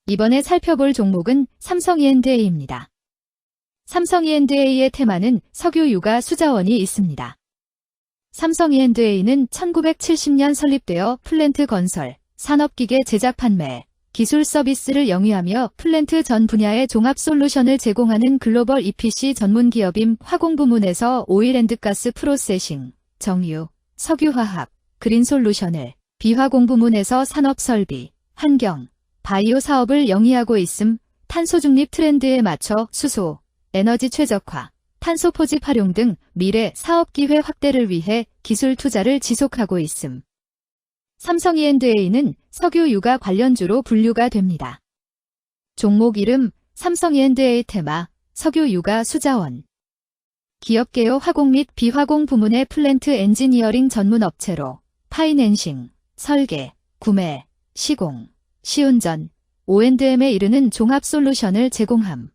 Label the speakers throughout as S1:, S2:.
S1: 이번에 살펴볼 종목은 삼성 E&A입니다. 삼성 E&A의 테마는 석유 유가 수자원이 있습니다. 삼성 E&A는 1970년 설립되어 플랜트 건설, 산업기계 제작 판매, 기술 서비스를 영위하며 플랜트 전 분야의 종합 솔루션을 제공하는 글로벌 EPC 전문 기업임. 화공 부문에서 오일 앤드 가스 프로세싱, 정유, 석유화학, 그린 솔루션을, 비화공 부문에서 산업 설비, 환경, 바이오 사업을 영위하고 있음. 탄소 중립 트렌드에 맞춰 수소, 에너지 최적화, 탄소 포집 활용 등 미래 사업 기회 확대를 위해 기술 투자를 지속하고 있음. 삼성 E&A는 석유 유가 관련주로 분류가 됩니다. 종목 이름 삼성 E&A 테마 석유 유가 수자원. 기업 개요 화공 및 비화공 부문의 플랜트 엔지니어링 전문 업체로 파이낸싱, 설계, 구매, 시공, 시운전, O&M에 이르는 종합 솔루션을 제공함.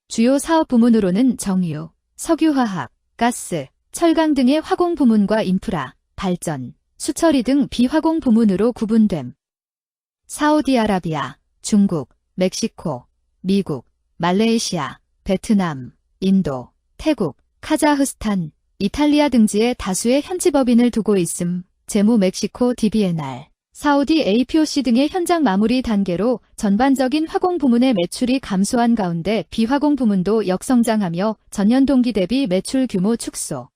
S1: 주요 사업 부문으로는 정유, 석유화학, 가스, 철강 등의 화공 부문과 인프라, 발전, 수처리 등 비화공 부문으로 구분됨. 사우디아라비아, 중국, 멕시코, 미국, 말레이시아, 베트남, 인도, 태국, 카자흐스탄, 이탈리아 등지에 다수의 현지 법인을 두고 있음. 재무 멕시코 DBNR, 사우디 APOC 등의 현장 마무리 단계로 전반적인 화공 부문의 매출이 감소한 가운데 비화공 부문도 역성장하며 전년 동기 대비 매출 규모 축소.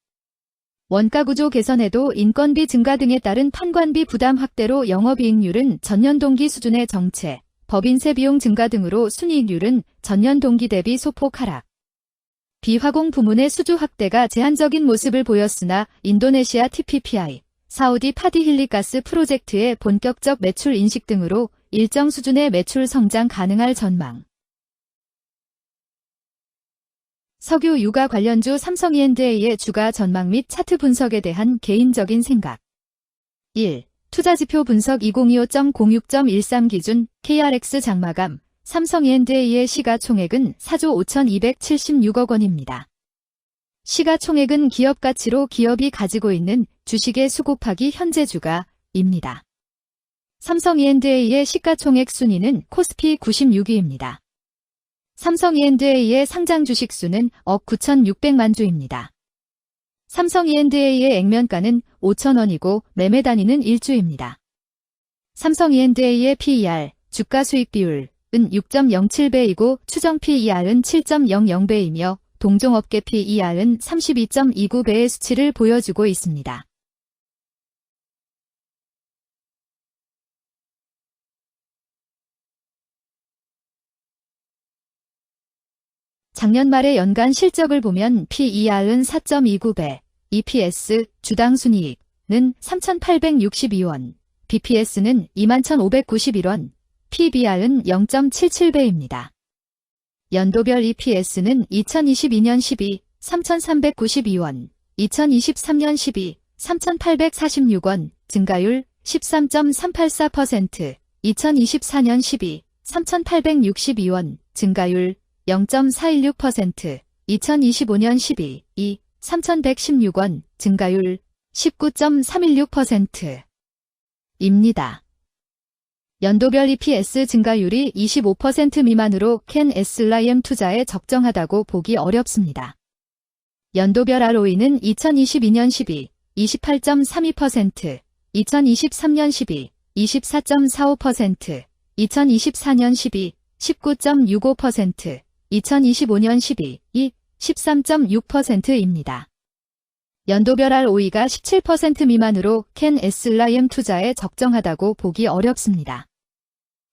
S1: 원가 구조 개선에도 인건비 증가 등에 따른 판관비 부담 확대로 영업이익률은 전년 동기 수준의 정체, 법인세 비용 증가 등으로 순이익률은 전년 동기 대비 소폭 하락. 비화공 부문의 수주 확대가 제한적인 모습을 보였으나 인도네시아 TPPI, 사우디 파디힐리 가스 프로젝트의 본격적 매출 인식 등으로 일정 수준의 매출 성장 가능할 전망. 석유 유가 관련주 삼성 E&A의 주가 전망 및 차트 분석에 대한 개인적인 생각. 1. 투자지표 분석 2025.06.13 기준 KRX 장마감 삼성 E&A의 시가총액은 4조 5,276억 원입니다. 시가총액은 기업 가치로 기업이 가지고 있는 주식의 수 곱하기 현재 주가입니다. 삼성 E&A의 시가총액 순위는 코스피 96위입니다. 삼성 E&A의 상장 주식 수는 억 9,600만 주입니다. 삼성 E&A의 액면가는 5,000원이고 매매 단위는 1주입니다. 삼성 E&A의 PER, 주가 수익 비율은 6.07배이고 추정 PER은 7.00배이며 동종업계 PER은 32.29배의 수치를 보여주고 있습니다. 작년 말의 연간 실적을 보면 PER은 4.29배, EPS, 주당 순이익은 3,862원, BPS는 21,591원, PBR은 0.77배입니다. 연도별 EPS는 2022년 12, 3,392원, 2023년 12, 3,846원, 증가율 13.384%, 2024년 12, 3,862원, 증가율 0.416%, 2025년 12, 2, 3,116원, 증가율 19.316%입니다. 연도별 EPS 증가율이 25% 미만으로 캔 SLIM 투자에 적정하다고 보기 어렵습니다. 연도별 ROE는 2022년 12, 28.32%, 2023년 12, 24.45%, 2024년 12, 19.65%, 2025년 12, 2, 13.6%입니다. 연도별 ROE가 17% 미만으로 캔 SLIM 투자에 적정하다고 보기 어렵습니다.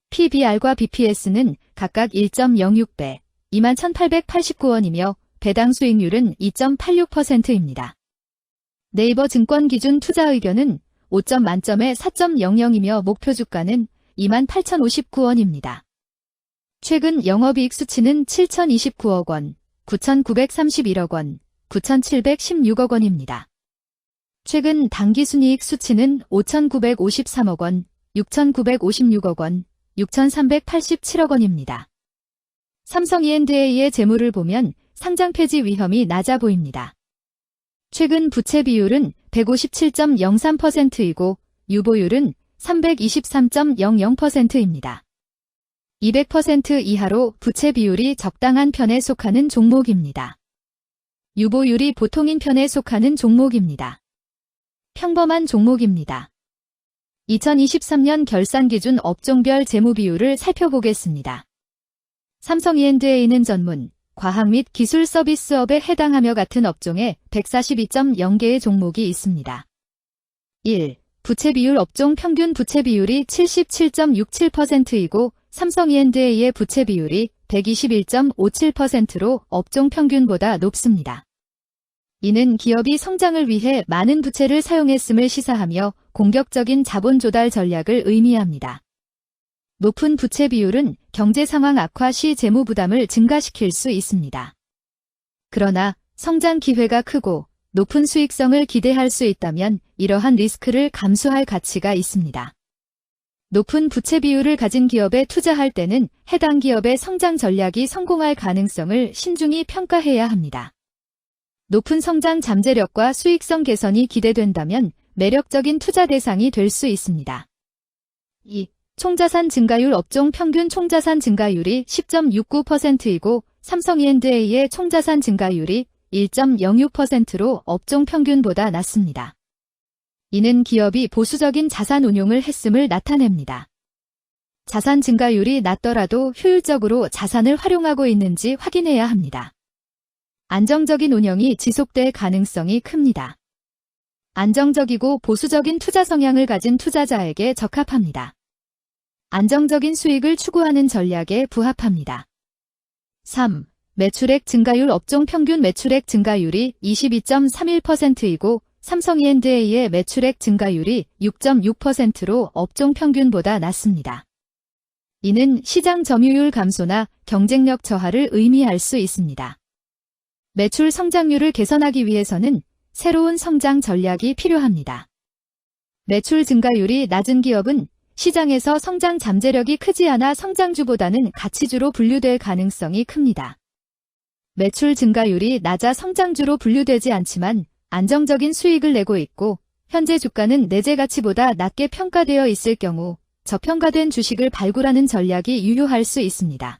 S1: PBR과 BPS는 각각 1.06배, 21,889원이며 배당 수익률은 2.86%입니다. 네이버 증권 기준 투자 의견은 5점 만점에 4.00이며 목표 주가는 28,059원입니다. 최근 영업이익 수치는 7,029억 원, 9,931억 원, 9,716억 원입니다. 최근 당기순이익 수치는 5,953억 원, 6,956억 원, 6,387억 원입니다. 삼성 E&A의 재물을 보면 상장 폐지 위험이 낮아 보입니다. 최근 부채 비율은 157.03%이고 유보율은 323.00%입니다. 200% 이하로 부채 비율이 적당한 편에 속하는 종목입니다. 유보율이 보통인 편에 속하는 종목입니다. 평범한 종목입니다. 2023년 결산 기준 업종별 재무 비율을 살펴보겠습니다. 삼성 E&A는 전문, 과학 및 기술 서비스업에 해당하며 같은 업종에 142.0개의 종목이 있습니다. 1. 부채 비율 업종 평균 부채 비율이 77.67%이고 삼성 E&A의 부채 비율이 121.57%로 업종 평균보다 높습니다. 이는 기업이 성장을 위해 많은 부채를 사용했음을 시사하며 공격적인 자본 조달 전략을 의미합니다. 높은 부채 비율은 경제 상황 악화 시 재무 부담을 증가시킬 수 있습니다. 그러나 성장 기회가 크고 높은 수익성을 기대할 수 있다면 이러한 리스크를 감수할 가치가 있습니다. 높은 부채 비율을 가진 기업에 투자할 때는 해당 기업의 성장 전략이 성공할 가능성을 신중히 평가해야 합니다. 높은 성장 잠재력과 수익성 개선이 기대된다면 매력적인 투자 대상이 될 수 있습니다. 2. 총자산 증가율 업종 평균 총자산 증가율이 10.69%이고 삼성 E&A의 총자산 증가율이 1.06%로 업종 평균보다 낮습니다. 이는 기업이 보수적인 자산 운용을 했음을 나타냅니다. 자산 증가율이 낮더라도 효율적으로 자산을 활용하고 있는지 확인해야 합니다. 안정적인 운영이 지속될 가능성이 큽니다. 안정적이고 보수적인 투자 성향을 가진 투자자에게 적합합니다. 안정적인 수익을 추구하는 전략에 부합합니다. 3. 매출액 증가율 업종 평균 매출액 증가율이 22.31%이고 삼성 E&A의 매출액 증가율이 6.6%로 업종 평균보다 낮습니다. 이는 시장 점유율 감소나 경쟁력 저하를 의미할 수 있습니다. 매출 성장률을 개선하기 위해서는 새로운 성장 전략이 필요합니다. 매출 증가율이 낮은 기업은 시장에서 성장 잠재력이 크지 않아 성장주보다는 가치주로 분류될 가능성이 큽니다. 매출 증가율이 낮아 성장주로 분류되지 않지만 안정적인 수익을 내고 있고 현재 주가는 내재 가치보다 낮게 평가되어 있을 경우 저평가된 주식을 발굴하는 전략이 유효할 수 있습니다.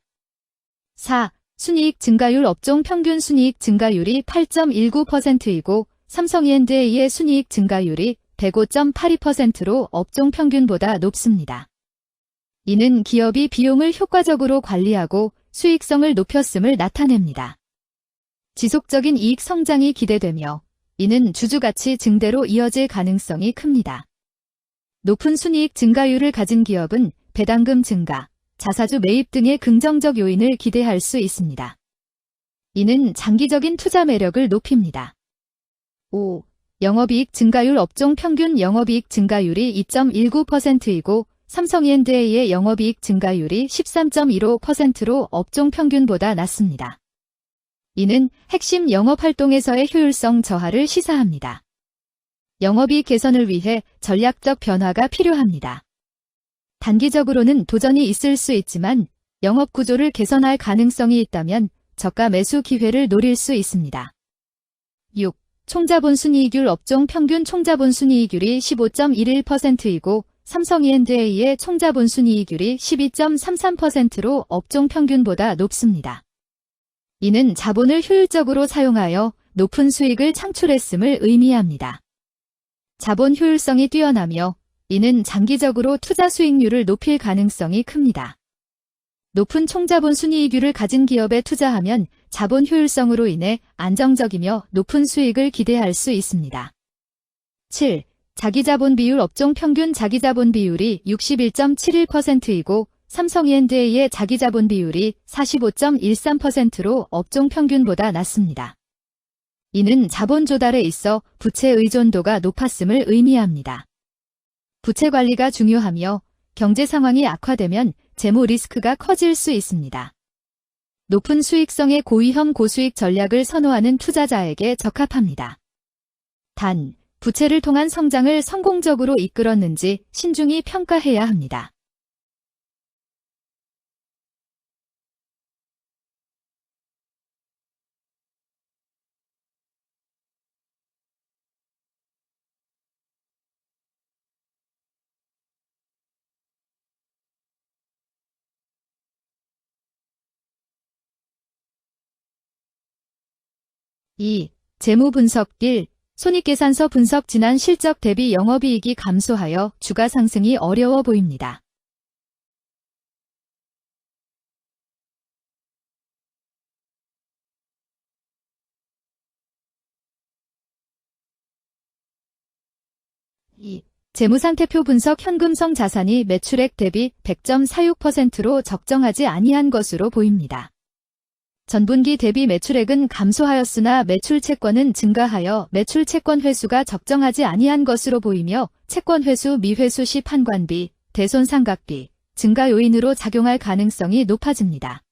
S1: 4. 순이익 증가율 업종 평균 순이익 증가율이 8.19%이고 삼성 E&A의 순이익 증가율이 105.82%로 업종 평균보다 높습니다. 이는 기업이 비용을 효과적으로 관리하고 수익성을 높였음을 나타냅니다. 지속적인 이익 성장이 기대되며 이는 주주가치 증대로 이어질 가능성이 큽니다. 높은 순이익 증가율을 가진 기업은 배당금 증가, 자사주 매입 등의 긍정적 요인을 기대할 수 있습니다. 이는 장기적인 투자 매력을 높입니다. 5. 영업이익 증가율 업종 평균 영업이익 증가율이 2.19%이고 삼성 E&A의 영업이익 증가율이 13.15%로 업종 평균보다 낮습니다. 이는 핵심 영업활동에서의 효율성 저하를 시사합니다. 영업이익 개선을 위해 전략적 변화가 필요합니다. 단기적으로는 도전이 있을 수 있지만 영업구조를 개선할 가능성이 있다면 저가 매수 기회를 노릴 수 있습니다. 6. 총자본 순이익률 업종 평균 총자본 순이익률이 15.11%이고 삼성 E&A의 총자본 순이익률이 12.33%로 업종 평균보다 높습니다. 이는 자본을 효율적으로 사용하여 높은 수익을 창출했음을 의미합니다. 자본 효율성이 뛰어나며 이는 장기적으로 투자 수익률을 높일 가능성이 큽니다. 높은 총자본 순이익률을 가진 기업에 투자하면 자본 효율성으로 인해 안정적이며 높은 수익을 기대할 수 있습니다. 7. 자기자본 비율 업종 평균 자기자본 비율이 61.71%이고 삼성 E&A의 자기자본 비율이 45.13%로 업종 평균보다 낮습니다. 이는 자본 조달에 있어 부채 의존도가 높았음을 의미합니다. 부채 관리가 중요하며 경제 상황이 악화되면 재무 리스크가 커질 수 있습니다. 높은 수익성의 고위험 고수익 전략을 선호하는 투자자에게 적합합니다. 단, 부채를 통한 성장을 성공적으로 이끌었는지 신중히 평가해야 합니다. 2. 재무 분석 1. 손익계산서 분석 지난 실적 대비 영업이익이 감소하여 주가 상승이 어려워 보입니다. 재무상태표 분석 현금성 자산이 매출액 대비 100.46%로 적정하지 아니한 것으로 보입니다. 전분기 대비 매출액은 감소하였으나 매출 채권은 증가하여 매출 채권 회수가 적정하지 아니한 것으로 보이며 채권 회수 미회수 시 판관비, 대손상각비, 증가 요인으로 작용할 가능성이 높아집니다.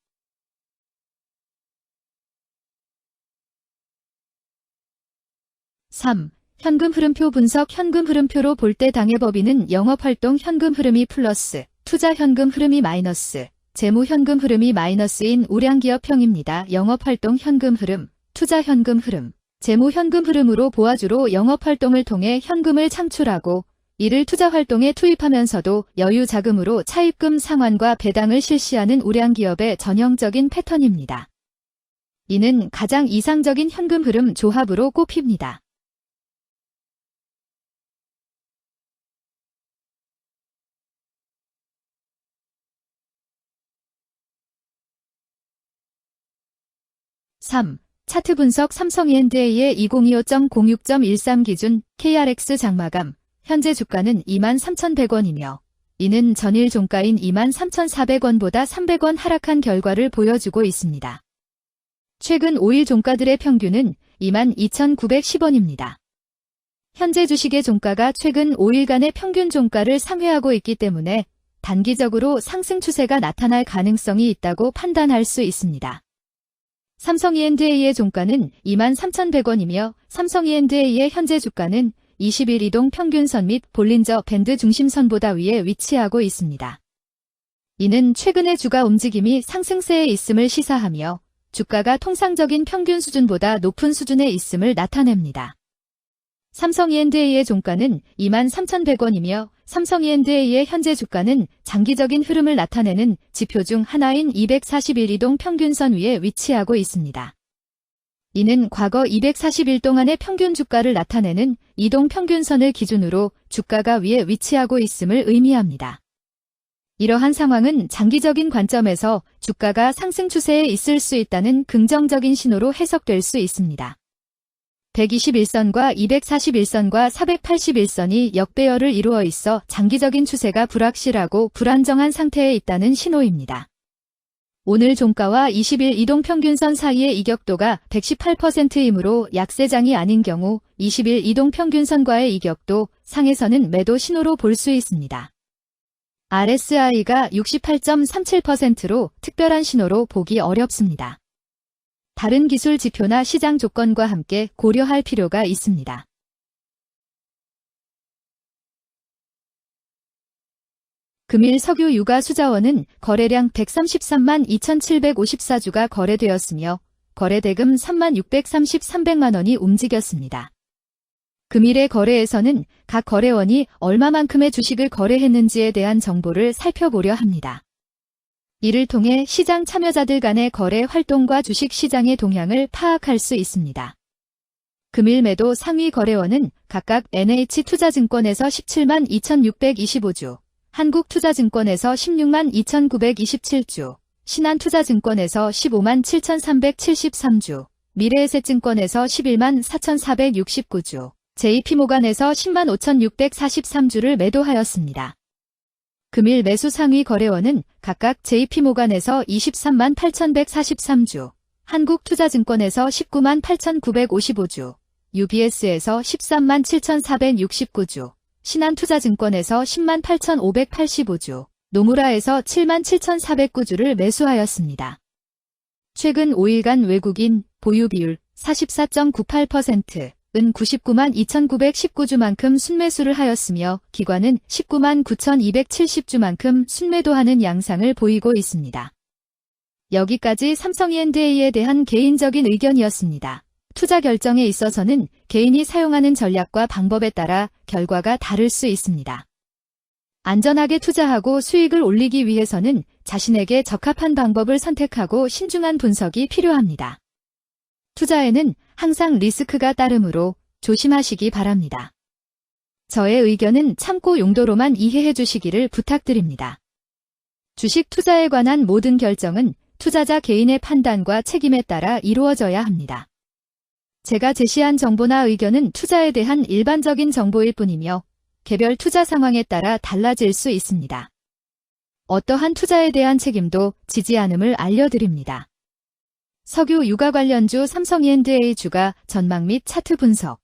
S1: 3. 현금 흐름표 분석 현금 흐름표로 볼 때 당해법인은 영업활동 현금 흐름이 플러스, 투자 현금 흐름이 마이너스, 재무 현금 흐름이 마이너스인 우량기업형입니다. 영업활동 현금 흐름, 투자 현금 흐름, 재무 현금 흐름으로 보아주로 영업활동을 통해 현금을 창출하고 이를 투자활동에 투입하면서도 여유 자금으로 차입금 상환과 배당을 실시하는 우량기업의 전형적인 패턴입니다. 이는 가장 이상적인 현금 흐름 조합으로 꼽힙니다. (3) 차트 분석 삼성E&A의 2025.06.13 기준 KRX 장마감 현재 주가는 23,100원이며 이는 전일 종가인 23,400원보다 300원 하락한 결과를 보여주고 있습니다. 최근 5일 종가들의 평균은 22,910원입니다. 현재 주식의 종가가 최근 5일간의 평균 종가를 상회하고 있기 때문에 단기적으로 상승 추세가 나타날 가능성이 있다고 판단할 수 있습니다. 삼성E&A의 종가는 23,100원이며 삼성E&A의 현재 주가는 20일 이동 평균선 및 볼린저 밴드 중심선보다 위에 위치하고 있습니다. 이는 최근의 주가 움직임이 상승세에 있음을 시사하며 주가가 통상적인 평균 수준보다 높은 수준에 있음을 나타냅니다. 삼성E&A의 종가는 23,100원이며 삼성E&A의 현재 주가는 장기적인 흐름을 나타내는 지표 중 하나인 241 이동 평균선 위에 위치하고 있습니다. 이는 과거 240일 동안의 평균 주가를 나타내는 이동 평균선을 기준으로 주가가 위에 위치하고 있음을 의미합니다. 이러한 상황은 장기적인 관점에서 주가가 상승 추세에 있을 수 있다는 긍정적인 신호로 해석될 수 있습니다. 121선과 241선과 481선이 역배열을 이루어 있어 장기적인 추세가 불확실하고 불안정한 상태에 있다는 신호입니다. 오늘 종가와 20일 이동평균선 사이의 이격도가 118%이므로 약세장이 아닌 경우 20일 이동평균선과의 이격도 상에서는 매도 신호로 볼 수 있습니다. RSI가 68.37%로 특별한 신호로 보기 어렵습니다. 다른 기술 지표나 시장 조건과 함께 고려할 필요가 있습니다. 금일 석유 유가 수자원은 거래량 133만 2,754주가 거래되었으며 거래대금 3만 633백만 원이 움직였습니다. 금일의 거래에서는 각 거래원이 얼마만큼의 주식을 거래했는지에 대한 정보를 살펴보려 합니다. 이를 통해 시장 참여자들 간의 거래 활동과 주식 시장의 동향을 파악할 수 있습니다. 금일 매도 상위 거래원은 각각 NH투자증권에서 17만 2,625주, 한국투자증권에서 16만 2,927주, 신한투자증권에서 15만 7,373주, 미래에셋증권에서 11만 4,469주, JP모간에서 10만 5,643주를 매도하였습니다. 금일 매수 상위 거래원은 각각 JP모간에서 23만 8,143주, 한국투자증권에서 19만 8,955주, UBS에서 13만 7,469주, 신한투자증권에서 10만 8,585주, 노무라에서 7만 7,409주를 매수하였습니다. 최근 5일간 외국인 보유 비율 44.98%, 은 99만 2,919주만큼 순매수를 하였으며 기관은 19만 9,270주만큼 순매도하는 양상을 보이고 있습니다. 여기까지 삼성E&A에 대한 개인적인 의견이었습니다. 투자 결정에 있어서는 개인이 사용하는 전략과 방법에 따라 결과가 다를 수 있습니다. 안전하게 투자하고 수익을 올리기 위해서는 자신에게 적합한 방법을 선택하고 신중한 분석이 필요합니다. 투자에는 항상 리스크가 따르므로 조심하시기 바랍니다. 저의 의견은 참고 용도로만 이해해 주시기를 부탁드립니다. 주식 투자에 관한 모든 결정은 투자자 개인의 판단과 책임에 따라 이루어져야 합니다. 제가 제시한 정보나 의견은 투자에 대한 일반적인 정보일 뿐이며 개별 투자 상황에 따라 달라질 수 있습니다. 어떠한 투자에 대한 책임도 지지 않음을 알려드립니다. 석유 유가 관련주 삼성 E&A 주가 전망 및 차트 분석